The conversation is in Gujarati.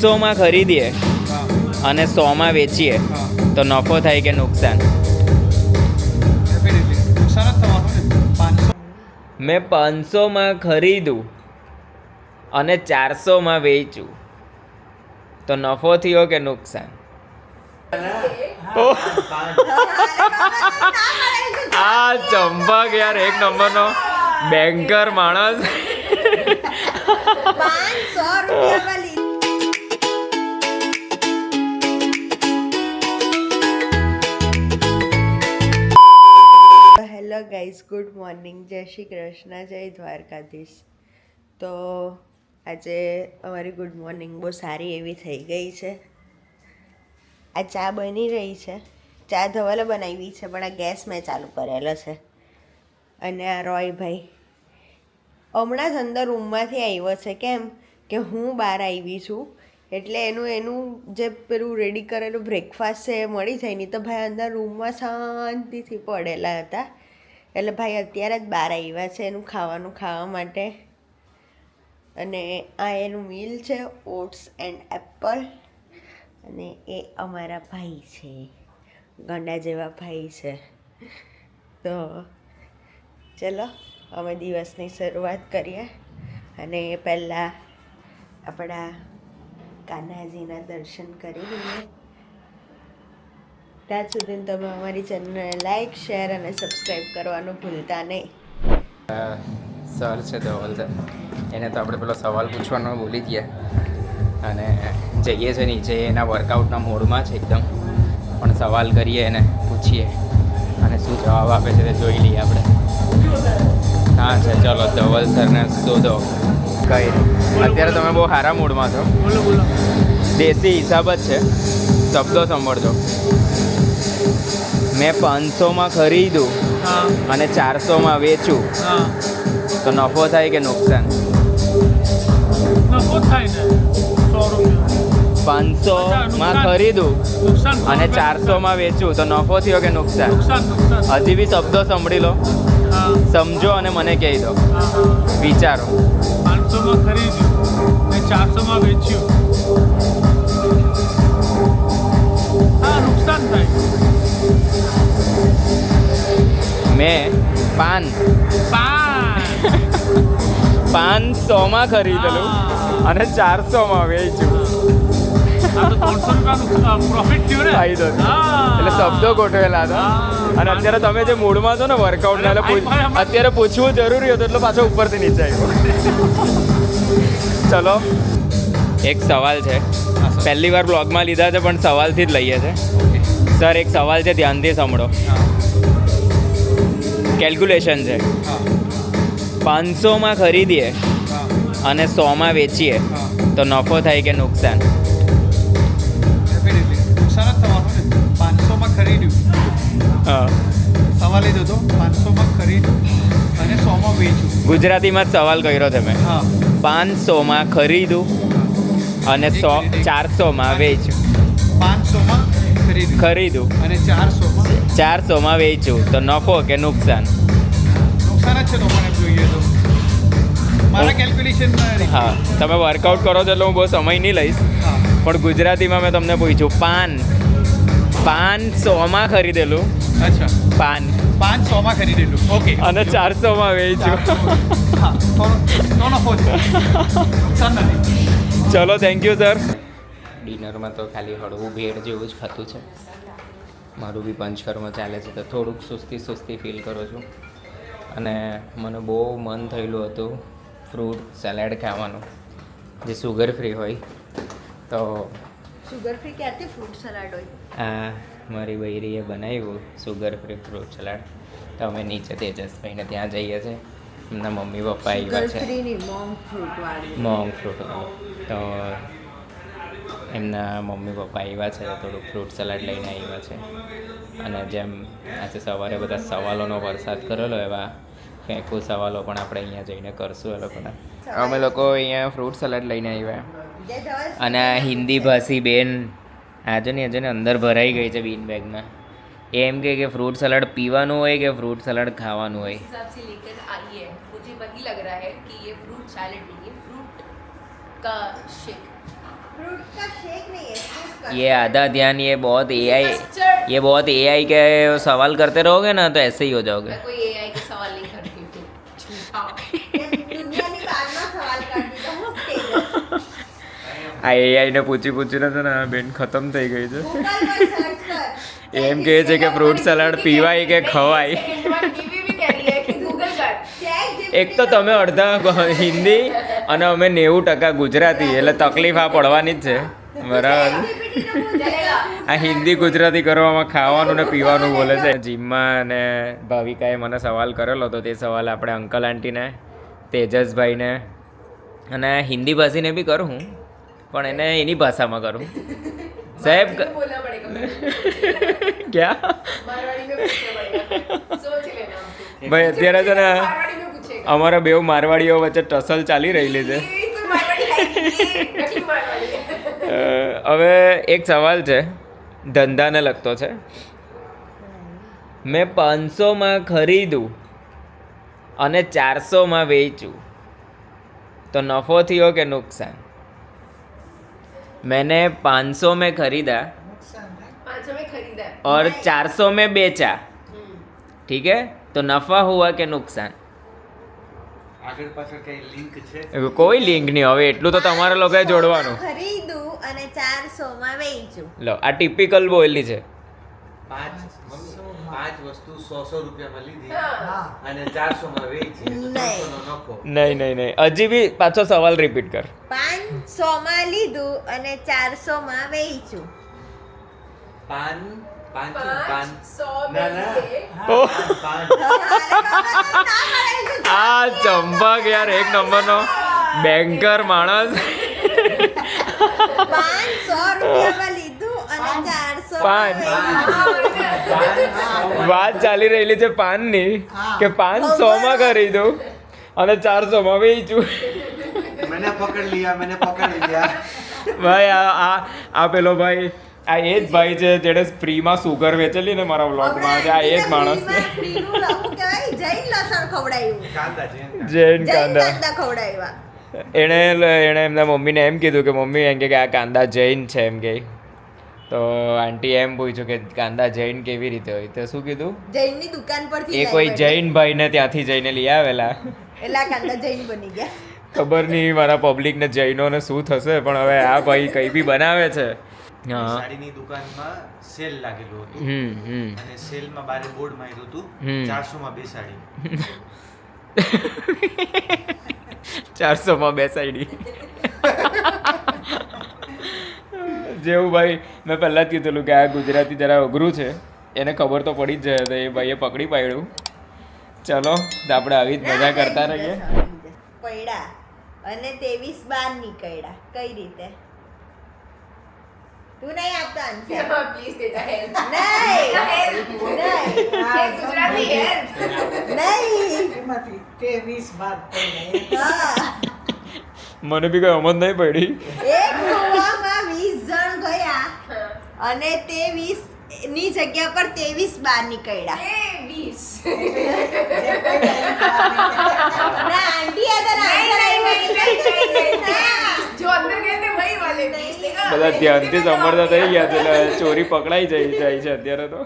500માં ખરીદીએ અને 100માં વેચીએ તો નફો થાય કે નુકસાન? મેં 500માં ખરીદું અને 400માં વેચું તો નફો થયો કે નુકસાન? આ ચંપક યાર એક નંબરનો બેંકર માણસ. હેલો ગાઈઝ, ગુડ મોર્નિંગ, જય શ્રી કૃષ્ણ, જય દ્વારકાધીશ. તો આજે અમારી ગુડ મોર્નિંગ બહુ સારી એવી થઈ ગઈ છે. આ ચા બની રહી છે, ચા ધવલે બનાવી છે પણ આ ગેસ મેં ચાલુ કરેલો છે. અને આ રોયભાઈ હમણાં જ અંદર રૂમમાંથી આવ્યો છે. કેમ કે હું બહાર આવી છું એટલે એનું જે પેલું રેડી કરેલું બ્રેકફાસ્ટ છે એ મળી જાય. નહીં તો ભાઈ અંદર રૂમમાં શાંતિથી પડેલા હતા. એટલે ભાઈ અત્યારે જ બહાર આવ્યા છે એનું ખાવાનું ખાવા માટે. અને આ એનું મીલ છે, ઓટ્સ એન્ડ એપલ. અને એ અમારા ભાઈ છે, ગંડા જેવા ભાઈ છે. તો ચલો અમે દિવસની શરૂઆત કરીએ. અને એ પહેલાં આપણા કાન્હાજીના દર્શન કરી લઈએ. ત્યાં સુધી તમે અમારી ચેનલને લાઈક, શેર અને સબસ્ક્રાઈબ કરવાનું ભૂલતા નહીં. સર છે ધવલ સર, એને તો આપણે પેલો સવાલ પૂછવાનો ભૂલી ગયા. અને જઈએ છે નીચે, એના વર્કઆઉટના મોડમાં છે એકદમ. પણ સવાલ કરીએ એને, પૂછીએ અને શું જવાબ આપે છે તે જોઈ લઈએ આપણે. હા છે, ચલો ધવલ સરને શોધો. કઈ અત્યારે તમે બહુ સારા મૂડમાં છો. બોલો બોલો. દેશી હિસાબ જ છે, શબ્દો સાંભળજો. મેં 500માં ખરીદું અને 400માં વેચું તો નફો થાય કે નુકસાન? નફો થાય ને. 500માં ખરીદું અને 400માં વેચું તો નફો થયો કે નુકસાન? હજી બી શબ્દો સાંભળી લો, સમજો અને મને કહી દો. વિચારો. 500માં ખરીદ્યું અને 400માં વેચ્યું, હા નુકસાન થાય. મેં 500માં ખરીદેલું અને 400માં વેચ્યું. આ તો 300 રૂપિયાનું પ્રોફિટ થયું ને. ફાયદો એટલે શબ્દો ગોઠવેલા હતા. અને અત્યારે તમે જે મૂડમાં છો ને વર્કઆઉટના, એટલે અત્યારે પૂછવું જરૂરી હતું એટલે પાછો ઉપરથી નીચે આવ્યો. ચલો, એક સવાલ છે. પહેલી વાર બ્લોગમાં લીધા છે પણ સવાલથી જ લઈએ છે. સર એક સવાલ છે, ધ્યાનથી સાંભળો. કેલ્ક્યુલેશન છે. 500માં ખરીદીએ અને 100માં વેચીએ તો નફો થાય કે નુકસાન? નુકસાન જ થવાનું ને. 500માં ખરીદ્યું, હા, સવાલ લીધો હતો 500માં ખરીદ્યું અને 100માં વેચ્યું. ગુજરાતીમાં જ સવાલ કર્યો છે મેં. હા, 500માં ખરીદું અને 400માં વેચું. 500માં ખરીદું અને 400માં વેચું તો નફો કે નુકસાન? નુકસાન જ છે. તો મને જોઈએ તો મારા કેલ્ક્યુલેશન. હા, તમે વર્કઆઉટ કરો છો એટલે હું બહુ સમય નહીં લઈશ. હા, પણ ગુજરાતીમાં મેં તમને પૂછ્યું. 500માં ખરીદેલું, અચ્છા, પાન 500માં ખરીદેલું, ઓકે, અને 400માં વેચ્યું. હા, થોડો નફો છે, નુકસાન નથી. ચલો, થેન્ક યુ સર. ડિનરમાં તો ખાલી હળવું ભેળ જેવું જ ખાતું છે. મારું બી પંચકર્મ ચાલે છે તો થોડુંક સુસ્તી ફીલ કરું છું. અને મને બહુ મન થયેલું હતું ફ્રૂટ સલાડ ખાવાનું, જે સુગર ફ્રી હોય. તો સુગર ફ્રી ક્યાંથી ફ્રૂટ સલાડ હોય? આ મારી બૈરીએ બનાવ્યું સુગર ફ્રી ફ્રૂટ સલાડ. તો અમે નીચે તેજસભાઈને ત્યાં જઈએ છીએ. એમના મમ્મી પપ્પા આવ્યા છે. મોંગ ફ્રૂટ વાળું. તો એમના મમ્મી પપ્પા આવ્યા છે, થોડુંક ફ્રૂટ સલાડ લઈને આવ્યા છે. અને જેમ આજે સવારે બધા સવાલોનો વરસાદ કરેલો, એવા ફેંકું સવાલો પણ આપણે અહીંયા જઈને કરશું એ લોકોના. અમે લોકો અહીંયા ફ્રૂટ સલાડ લઈને આવ્યા. અને આ હિન્દી ભાષી બેન આજે ને અંદર ભરાઈ ગઈ છે બીન બેગમાં. એમ કે ફ્રૂટ સલાડ પીવાનું હોય કે ફ્રૂટ સલાડ ખાવાનું હોય. हिसाब से लेकर आई है, मुझे वही लग रहा है कि ये फ्रूट सैलेड नहीं है, फ्रूट का शेक. फ्रूट का शेक नहीं है, फ्रूट का ये आधा ध्यान ये बहुत एआई के सवाल करते रहोगे ना तो ऐसे ही हो जाओगे. मैं कोई एआई के सवाल नहीं करती हूँ झूठा. દુનિયાની બહારનો સવાલ કાઢી દો હું તેજસ. આ એઆઈ ને પૂછીને છે ને આ બેન ખતમ થઈ ગઈ છે. ગૂગલ પર સર્ચ કર. એમ કહે છે કે ફ્રૂટ સલાડ પીવાય કે ખવાય. बीवी भी कह रही है कि गूगल कर. એક તો તમે અડધા હિન્દી અને અમે 90% ગુજરાતી એટલે તકલીફ આ પડવાની જ છે બરાબર. चलेगा. આ હિન્દી ગુજરાતી કરવામાં ખાવાનું ને પીવાનું બોલે છે. જીમમાં અને ભાવિકાએ મને સવાલ કરેલો તો તે સવાલ આપણે અંકલ આંટીને તેજસભાઈને અને હિન્દી ભાષીને બી કરું હું પણ એને એની ભાષામાં કરું. સાહેબ बोलना पड़ेगा. ક્યાં मारवाड़ी में पूछना पड़ेगा. सोच लेना. ભાઈ અત્યારે છે ને मारवाड़ी में पूछेगा. અમારા બેવ મારવાડીઓ વચ્ચે ટસલ ચાલી રહેલી છે. ये कोई मारवाड़ी है नहीं. नकली मारवाड़ी है. હવે એક સવાલ છે ધંધાને લગતો છે. મેં 500માં ખરીદું અને 400માં વેચું તો નફો થયો કે નુકસાન? मैंने 500 में खरीदा 500 में खरीदा है. और 400 में बेचा, ठीक है, तो नफा हुआ કે નુકસાન? આગળ પાછળ કઈ લિંક છે? કોઈ લિંક નહીં. હવે એટલું તો તમારે લોકોએ જોડવાનું. ખરીદું અને 400 માં વેચું. લો આ ટિપિકલ બોલી છે. પાંચ વસ્તુ 100 રૂપિયામાં લીધી हाँ. અને 400 માં વેચી તો નહીં. 300 નો નફો. નહીં હજી બી પાછો સવાલ રિપીટ કર. 500 માં લીધું અને 400 માં વેચું. પાન પાંચ પાન 500 ના, ના. में ઓહ, પાન આ ચંપક યાર એક નંબરનો બેન્કર માણસ. 500 રૂપિયામાં લીધું અને 400 પાન. વાત ચાલી રહેલી છે પાનની કે 500માં ખરીદું અને 400માં વેચું. मैंने पकड़ लिया ભાઈ આ પેલો ભાઈ આ એ જ ભાઈ છે જેણે ફ્રીમાં સુગર વેચેલી ને મારા વ્લોગમાં. આ એ જ માણસ છે. ફ્રીનું લહું કહેવાય, જૈન લસણ ખવડાવ્યું, कांदा જૈન જૈન કાંદા. કાંદા ખવડાવ્યા. એણે એમના મમ્મીને એમ કીધું કે મમ્મી એમ કે આ કાંદા જૈન છે એમ કે. તો આંટી એમ પૂછ્યું કે કાંદા જૈન કેવી રીતે હોય? તો શું કીધું? જૈનની દુકાન પરથી એ લઈ કોઈ વળી. જૈન ભાઈને ત્યાંથી જઈને લઈ આવેલા. એટલે આ કાંદા જૈન બની ગયા. ખબર નહીં મારા પબ્લિકને જૈનોને શું થશે પણ હવે આ ભાઈ કંઈ બી બનાવે છે. હા. સાડીની દુકાનમાં સેલ લાગેલું હતું હમ અને સેલમાં બારે બોર્ડ માર્યું હતું હમ. 400 માં બે સાડી. 400માં બેસાડી. જેવું ભાઈ મેં પહેલાં જ કીધેલું કે આ ગુજરાતી જરા અઘરું છે એને ખબર તો પડી જ જાય તો એ ભાઈએ પકડી પાડ્યું. ચલો તો આપણે આવી જ મજા કરતા રહીએ. પૈડા અને 23 બાર નીકળ્યા. કઈ રીતે? તું નહીં આપતો આન્સર. प्लीज देता है. નહીં ये गुजराती है. નહીં. એમાંથી 23 બાદ થઈ ગયા. હા. મને બી કઈ સમજ નહીં પડી. એક કૂવામાં 20 જણ ગયા અને તે 20 ની જગ્યા પર 23 બાર નીકળ્યા. ये 20. ના આંટી આ તને આન્સર આવ્યો. जो अंदर गए थे वही वाले 20 देखा. બધા ધ્યાનથી સાંભળતા થઈ ગયા છે એટલે ચોરી પકડાઈ જાય છે અત્યારે તો.